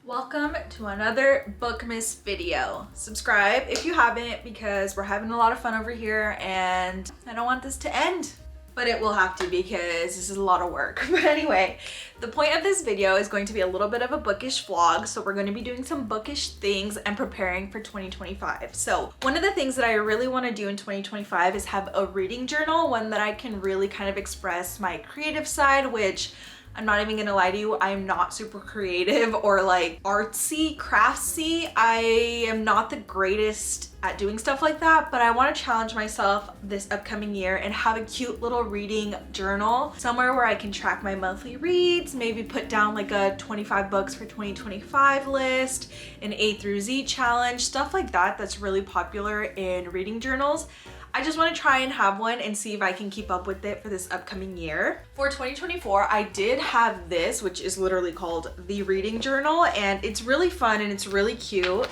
Welcome to another BOOKMAS video. Subscribe if you haven't because we're having a lot of fun over here and I don't want this to end. But it will have to because this is a lot of work. But anyway, the point of this video is going to be a little bit of a bookish vlog. So we're going to be doing some bookish things and preparing for 2025. So one of the things that I really want to do in 2025 is have a reading journal, one that I can really kind of express my creative side, which I'm not even gonna lie to you, I am not super creative or like artsy, craftsy. I am not the greatest at doing stuff like that, but I wanna challenge myself this upcoming year and have a cute little reading journal, somewhere where I can track my monthly reads, maybe put down like a 25 books for 2025 list, an A through Z challenge, stuff like that that's really popular in reading journals. I just want to try and have one and see if I can keep up with it for this upcoming year. For 2024, I did have this, which is literally called the reading journal, and it's really fun and it's really cute.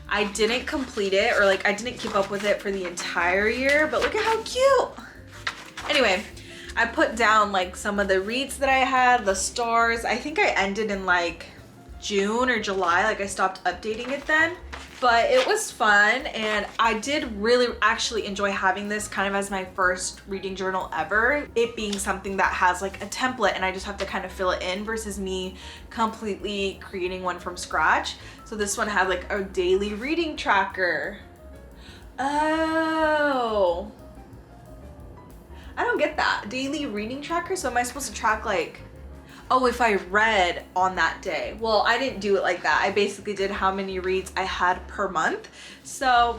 I didn't complete it, or like I didn't keep up with it for the entire year, but look at how cute. Anyway, I put down like some of the reads that I had, the stars. I think I ended in like June or July, like I stopped updating it then. But it was fun and I did really actually enjoy having this kind of as my first reading journal ever. It being something that has like a template and I just have to kind of fill it in versus me completely creating one from scratch. So this one had like a daily reading tracker. Oh, I don't get that. Daily reading tracker? So am I supposed to track like, oh, if I read on that day? Well, I didn't do it like that. I basically did how many reads I had per month. So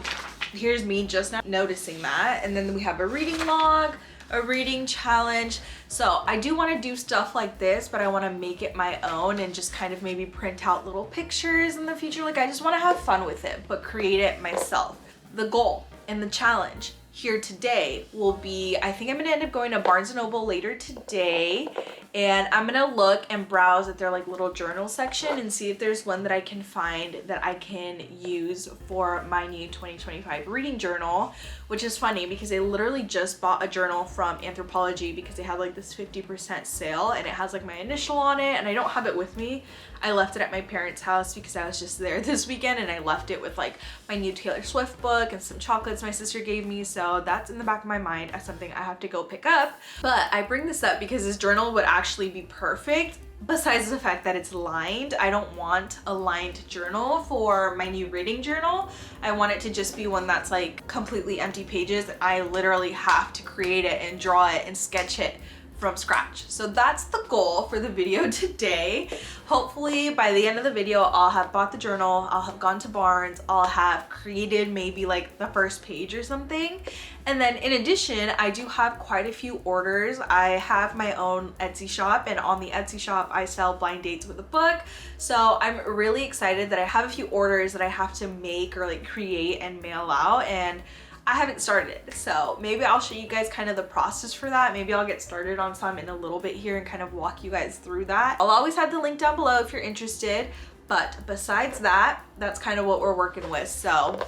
here's me just now noticing that. And then we have a reading log, a reading challenge. So I do want to do stuff like this, but I want to make it my own and just kind of maybe print out little pictures in the future. Like I just want to have fun with it, but create it myself. The goal and the challenge here today will be, I think I'm gonna end up going to Barnes & Noble later today, and I'm gonna look and browse at their like little journal section and see if there's one that I can find that I can use for my new 2025 reading journal, which is funny because I literally just bought a journal from Anthropology because they had like this 50% sale and it has like my initial on it, and I don't have it with me. I left it at my parents' house because I was just there this weekend, and I left it with like my new Taylor Swift book and some chocolates my sister gave me. So that's in the back of my mind as something I have to go pick up. But I bring this up because this journal would actually be perfect. Besides the fact that it's lined, I don't want a lined journal for my new reading journal. I want it to just be one that's like completely empty pages. I literally have to create it and draw it and sketch it from scratch. So that's the goal for the video today. Hopefully by the end of the video, I'll have bought the journal, I'll have gone to Barnes, I'll have created maybe like the first page or something. And then in addition, I do have quite a few orders. I have my own Etsy shop, and on the Etsy shop, I sell blind dates with a book. So I'm really excited that I have a few orders that I have to make or like create and mail out, and I haven't started, so maybe I'll show you guys kind of the process for that. Maybe I'll get started on some in a little bit here and kind of walk you guys through that. I'll always have the link down below if you're interested, but besides that, that's kind of what we're working with. So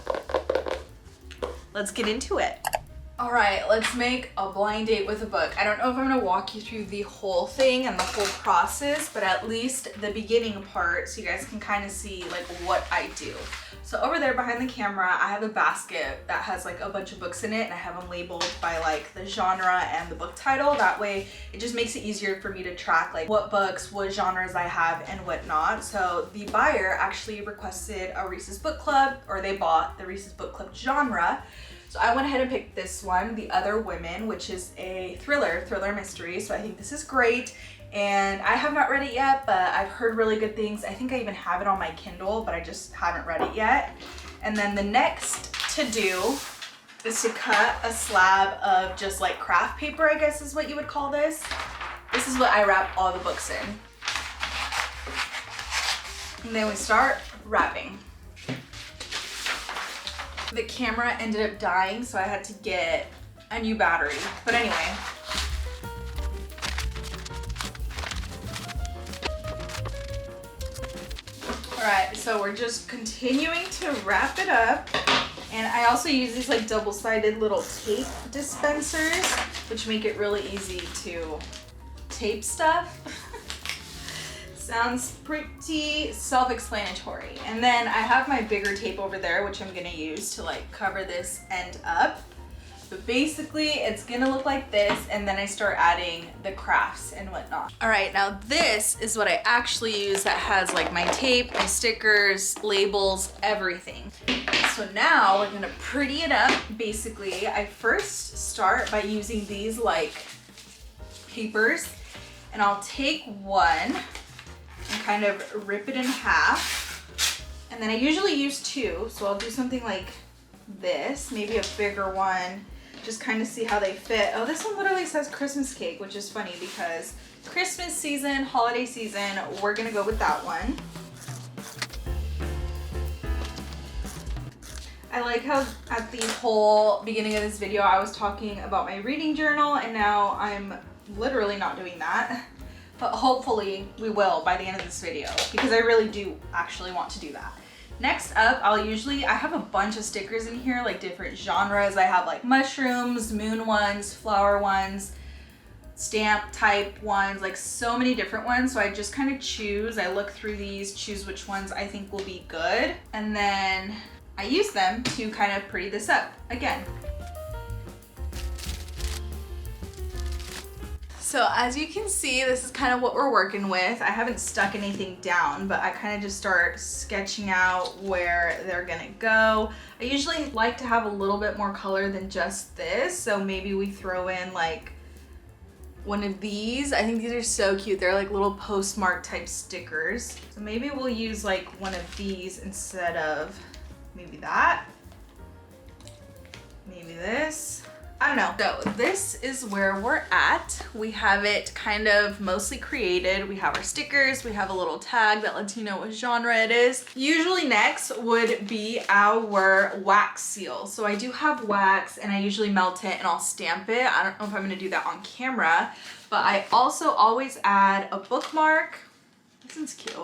let's get into it. All right, let's make a blind date with a book. I don't know if I'm gonna walk you through the whole thing and the whole process, but at least the beginning part so you guys can kind of see like what I do. So over there behind the camera, I have a basket that has like a bunch of books in it, and I have them labeled by like the genre and the book title. That way it just makes it easier for me to track like what books, what genres I have and whatnot. So the buyer actually requested a Reese's Book Club, or they bought the Reese's Book Club genre. So I went ahead and picked this one, The Other Women, which is a thriller mystery. So I think this is great. And I have not read it yet, but I've heard really good things. I think I even have it on my Kindle, but I just haven't read it yet. And then the next to do is to cut a slab of just like craft paper, I guess is what you would call this. This is what I wrap all the books in. And then we start wrapping. The camera ended up dying, so I had to get a new battery. But anyway. All right, so we're just continuing to wrap it up. And I also use these like double-sided little tape dispensers, which make it really easy to tape stuff. Sounds pretty self-explanatory. And then I have my bigger tape over there, which I'm gonna use to like cover this end up. But basically it's gonna look like this, and then I start adding the crafts and whatnot. All right, now this is what I actually use that has like my tape, my stickers, labels, everything. So now we're gonna pretty it up. Basically, I first start by using these like papers, and I'll take one and kind of rip it in half. And then I usually use two, so I'll do something like this, maybe a bigger one, just kind of see how they fit. Oh, this one literally says Christmas cake, which is funny because Christmas season, holiday season, we're gonna go with that one. I like how at the whole beginning of this video I was talking about my reading journal, and now I'm literally not doing that. But hopefully we will by the end of this video, because I really do actually want to do that. Next up, I have a bunch of stickers in here, like different genres. I have like mushrooms, moon ones, flower ones, stamp type ones, like so many different ones. So I just kind of choose, I look through these, choose which ones I think will be good. And then I use them to kind of pretty this up again. So as you can see, this is kind of what we're working with. I haven't stuck anything down, but I kind of just start sketching out where they're gonna go. I usually like to have a little bit more color than just this, so maybe we throw in like one of these. I think these are so cute. They're like little postmark type stickers. So maybe we'll use like one of these instead of maybe that. Maybe this. I don't know. So this is where we're at. We have it kind of mostly created. We have our stickers. We have a little tag that lets you know what genre it is. Usually next would be our wax seal. So I do have wax, and I usually melt it and I'll stamp it. I don't know if I'm gonna do that on camera, but I also always add a bookmark. This one's cute.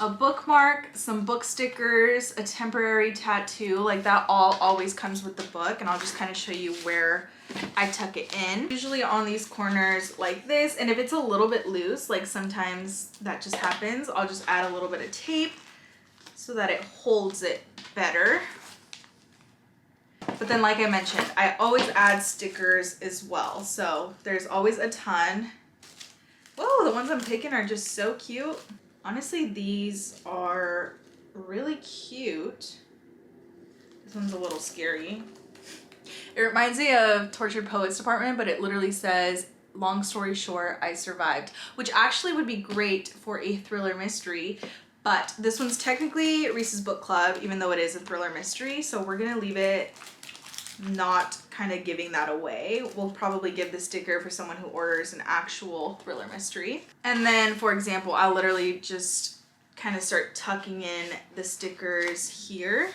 A bookmark, some book stickers, a temporary tattoo, like that all always comes with the book, and I'll just kind of show you where I tuck it in. Usually on these corners like this, and if it's a little bit loose, like sometimes that just happens, I'll just add a little bit of tape so that it holds it better. But then like I mentioned, I always add stickers as well, so there's always a ton. Whoa, the ones I'm picking are just so cute. Honestly, these are really cute. This one's a little scary. It reminds me of Tortured Poets Department, but it literally says, long story short, I survived, which actually would be great for a thriller mystery. But this one's technically Reese's Book Club, even though it is a thriller mystery. So we're gonna leave it not kind of giving that away. We'll probably give the sticker for someone who orders an actual thriller mystery. And then, for example, I'll literally just kind of start tucking in the stickers here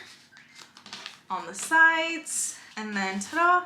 on the sides, and then ta-da!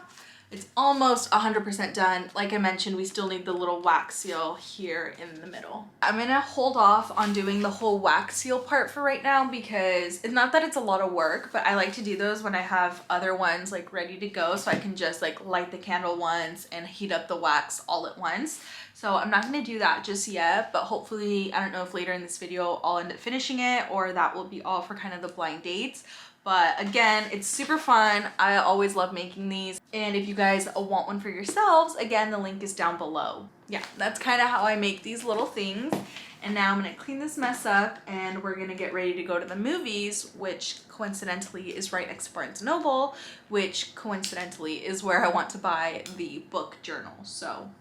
It's almost 100% done. Like I mentioned, we still need the little wax seal here in the middle. I'm gonna hold off on doing the whole wax seal part for right now, because it's not that it's a lot of work, but I like to do those when I have other ones like ready to go, so I can just like light the candle once and heat up the wax all at once. So I'm not gonna do that just yet, but hopefully, I don't know if later in this video I'll end up finishing it, or that will be all for kind of the blind dates. But again, it's super fun. I always love making these. And if you guys want one for yourselves, again, the link is down below. Yeah, that's kind of how I make these little things. And now I'm gonna clean this mess up, and we're gonna get ready to go to the movies, which coincidentally is right next to Barnes & Noble, which coincidentally is where I want to buy the book journal. So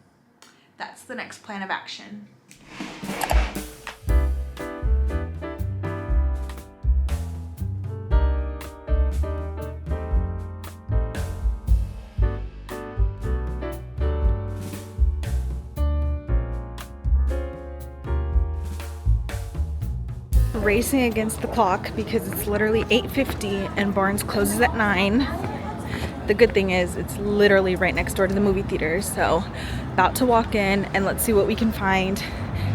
that's the next plan of action. Racing against the clock because it's literally 8:50 and Barnes closes at 9. The good thing is it's literally right next door to the movie theater, so about to walk in and let's see what we can find.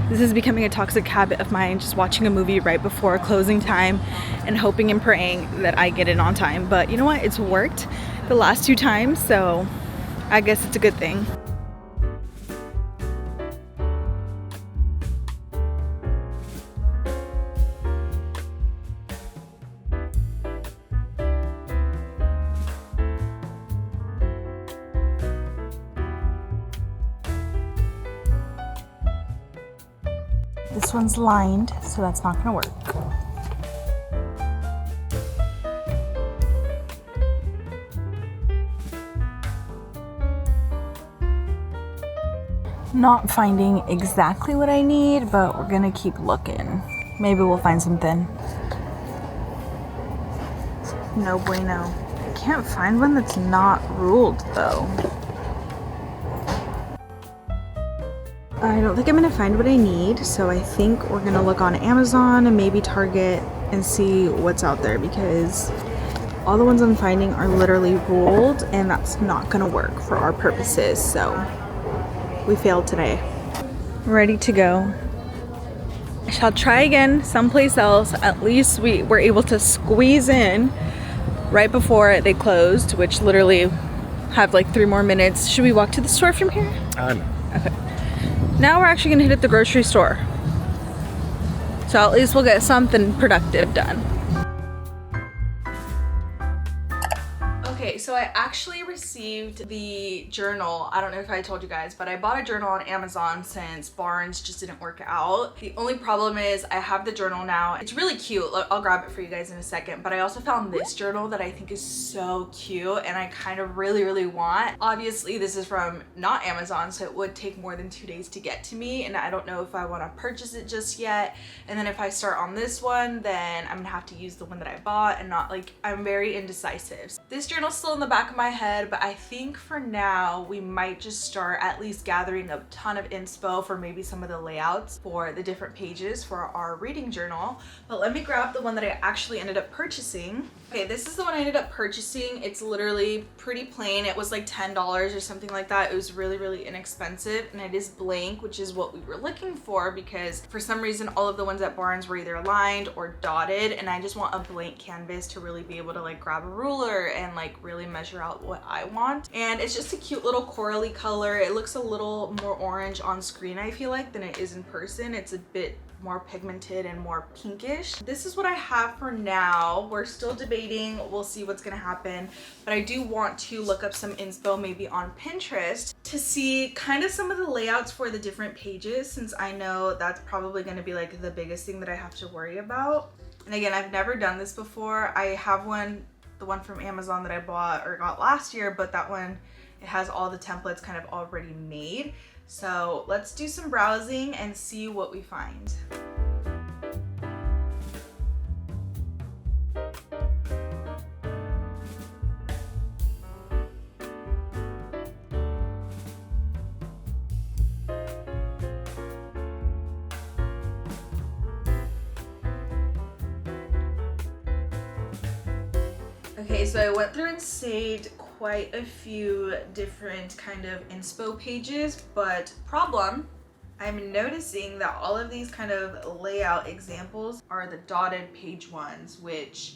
This is becoming a toxic habit of mine, just watching a movie right before closing time and hoping and praying that I get in on time. But you know what? It's worked the last 2 times, so I guess it's a good thing. This one's lined, so that's not gonna work. Not finding exactly what I need, but we're gonna keep looking. Maybe we'll find something. No bueno. I can't find one that's not ruled though. I don't think I'm gonna find what I need, so I think we're gonna look on Amazon and maybe Target and see what's out there, because all the ones I'm finding are literally ruled and that's not gonna work for our purposes, so we failed today. Ready to go. I shall try again someplace else. At least we were able to squeeze in right before they closed, which literally have like 3 more minutes. Should we walk to the store from here? No. Okay. Now we're actually gonna hit at the grocery store. So at least we'll get something productive done. Okay, so I actually received the journal. I don't know if I told you guys, but I bought a journal on Amazon since Barnes just didn't work out. The only problem is I have the journal now. It's really cute. I'll grab it for you guys in a second, but I also found this journal that I think is so cute and I kind of really want. Obviously, this is from not Amazon, so it would take more than 2 days to get to me, and I don't know if I want to purchase it just yet. And then if I start on this one, then I'm gonna have to use the one that I bought and not like, I'm very indecisive. This journal's still in the back of my head, but I think for now we might just start at least gathering a ton of inspo for maybe some of the layouts for the different pages for our reading journal. But let me grab the one that I actually ended up purchasing. Okay, this is the one I ended up purchasing. It's literally pretty plain. It was like $10 or something like that. It was really inexpensive, and it is blank, which is what we were looking for, because for some reason all of the ones at Barnes were either lined or dotted, and I just want a blank canvas to really be able to like grab a ruler and like really measure out what I want. And it's just a cute little corally color. It looks a little more orange on screen, I feel like, than it is in person. It's a bit more pigmented and more pinkish. This is what I have for now. We're still debating. We'll see what's gonna happen, but I do want to look up some inspo maybe on Pinterest to see kind of some of the layouts for the different pages, since I know that's probably gonna be like the biggest thing that I have to worry about. And again, I've never done this before. I have one, the one from Amazon that I bought or got last year, but that one, it has all the templates kind of already made. So let's do some browsing and see what we find. Okay, so I went through and saved quite a few different kind of inspo pages, but problem, I'm noticing that all of these kind of layout examples are the dotted page ones, which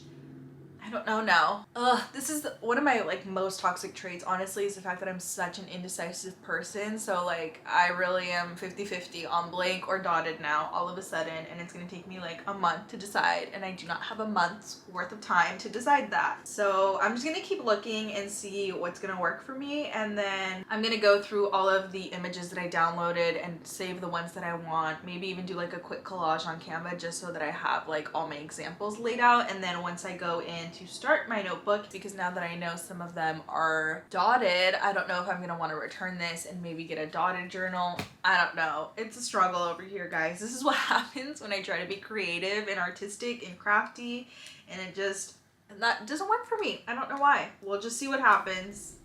I don't know now. This is one of my like most toxic traits, honestly, is the fact that I'm such an indecisive person. So like I really am 50-50 on blank or dotted now all of a sudden, and it's gonna take me like a month to decide, and I do not have a month's worth of time to decide that. So I'm just gonna keep looking and see what's gonna work for me, and then I'm gonna go through all of the images that I downloaded and save the ones that I want, maybe even do like a quick collage on Canva just so that I have like all my examples laid out. And then once I go in to start my notebook, because now that I know some of them are dotted, I don't know if I'm gonna want to return this and maybe get a dotted journal. I don't know. It's a struggle over here, guys. This is what happens when I try to be creative and artistic and crafty, and that doesn't work for me. I don't know why. We'll just see what happens.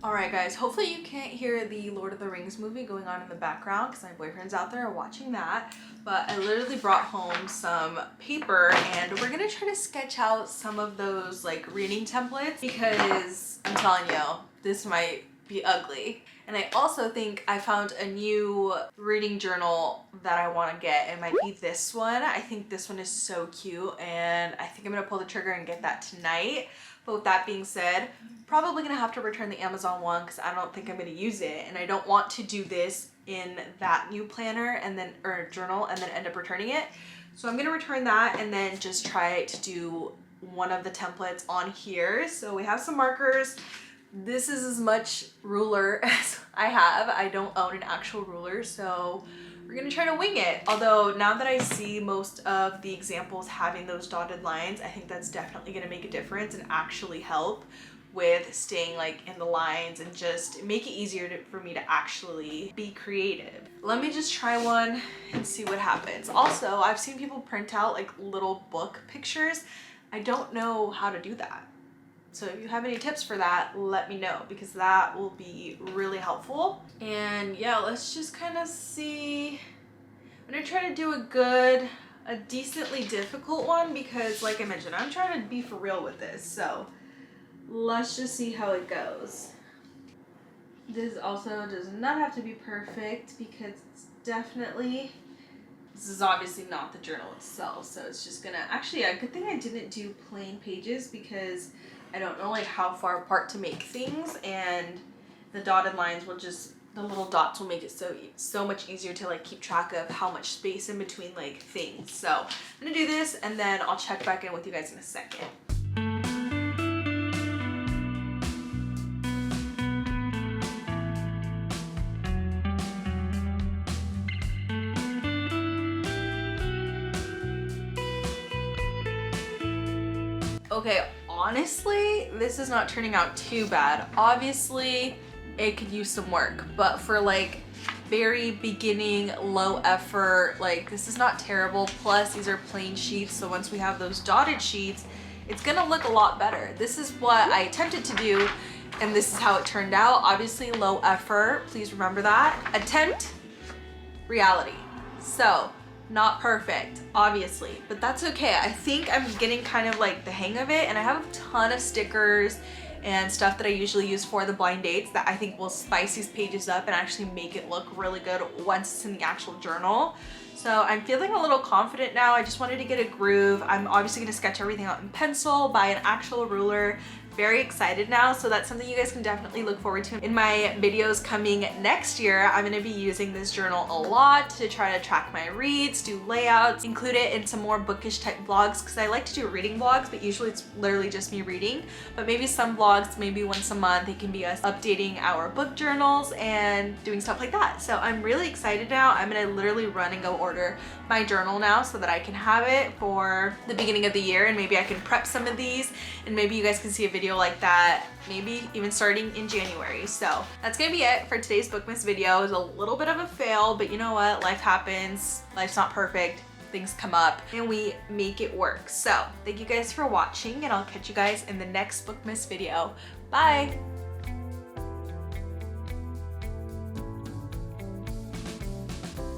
Alright guys, hopefully you can't hear the Lord of the Rings movie going on in the background, because my boyfriend's out there watching that. But I literally brought home some paper, and we're gonna try to sketch out some of those like reading templates, because I'm telling you, this might be ugly. And I also think I found a new reading journal that I want to get. It might be this one. I think this one is so cute, and I think I'm gonna pull the trigger and get that tonight. But with that being said, probably gonna have to return the Amazon one because I don't think I'm gonna use it, and I don't want to do this in that new planner and then or journal and then end up returning it. So I'm gonna return that and then just try to do one of the templates on here. So we have some markers. This is as much ruler as I have. I don't own an actual ruler, so we're gonna try to wing it. Although now that I see most of the examples having those dotted lines, I think that's definitely gonna make a difference and actually help with staying like in the lines and just make it easier for me to actually be creative. Let me just try one and see what happens. Also, I've seen people print out like little book pictures. I don't know how to do that. So if you have any tips for that, let me know, because that will be really helpful. And yeah, let's just kind of see. I'm gonna try to do a decently difficult one, because like I mentioned, I'm trying to be for real with this. So let's just see how it goes. This also does not have to be perfect, because it's definitely, this is obviously not the journal itself. So it's just gonna, actually, a good thing I didn't do plain pages, because I don't know like how far apart to make things, and the dotted lines will just, the little dots will make it so much easier to like keep track of how much space in between like things. So I'm gonna do this, and then I'll check back in with you guys in a second. Okay, honestly, this is not turning out too bad. Obviously, it could use some work, but for like very beginning, low effort, like this is not terrible. Plus, these are plain sheets, so once we have those dotted sheets, it's gonna look a lot better. This is what I attempted to do, and this is how it turned out. Obviously, low effort, please remember that. Attempt, reality. So, not perfect, obviously, but that's okay. I think I'm getting kind of like the hang of it, and I have a ton of stickers and stuff that I usually use for the blind dates that I think will spice these pages up and actually make it look really good once it's in the actual journal. So I'm feeling a little confident now. I just wanted to get a groove. I'm obviously gonna sketch everything out in pencil by an actual ruler. Very excited now, so that's something you guys can definitely look forward to in my videos coming next year. I'm gonna be using this journal a lot to try to track my reads, do layouts, include it in some more bookish type vlogs, because I like to do reading vlogs, but usually it's literally just me reading. But maybe some vlogs, maybe once a month, it can be us updating our book journals and doing stuff like that. So I'm really excited now. I'm gonna literally run and go order my journal now so that I can have it for the beginning of the year, and maybe I can prep some of these, and maybe you guys can see a video like that, maybe even starting in January. So that's gonna be it for today's Bookmas video. It was a little bit of a fail, but you know what? Life happens. Life's not perfect. Things come up and we make it work. So thank you guys for watching, and I'll catch you guys in the next Bookmas video. Bye!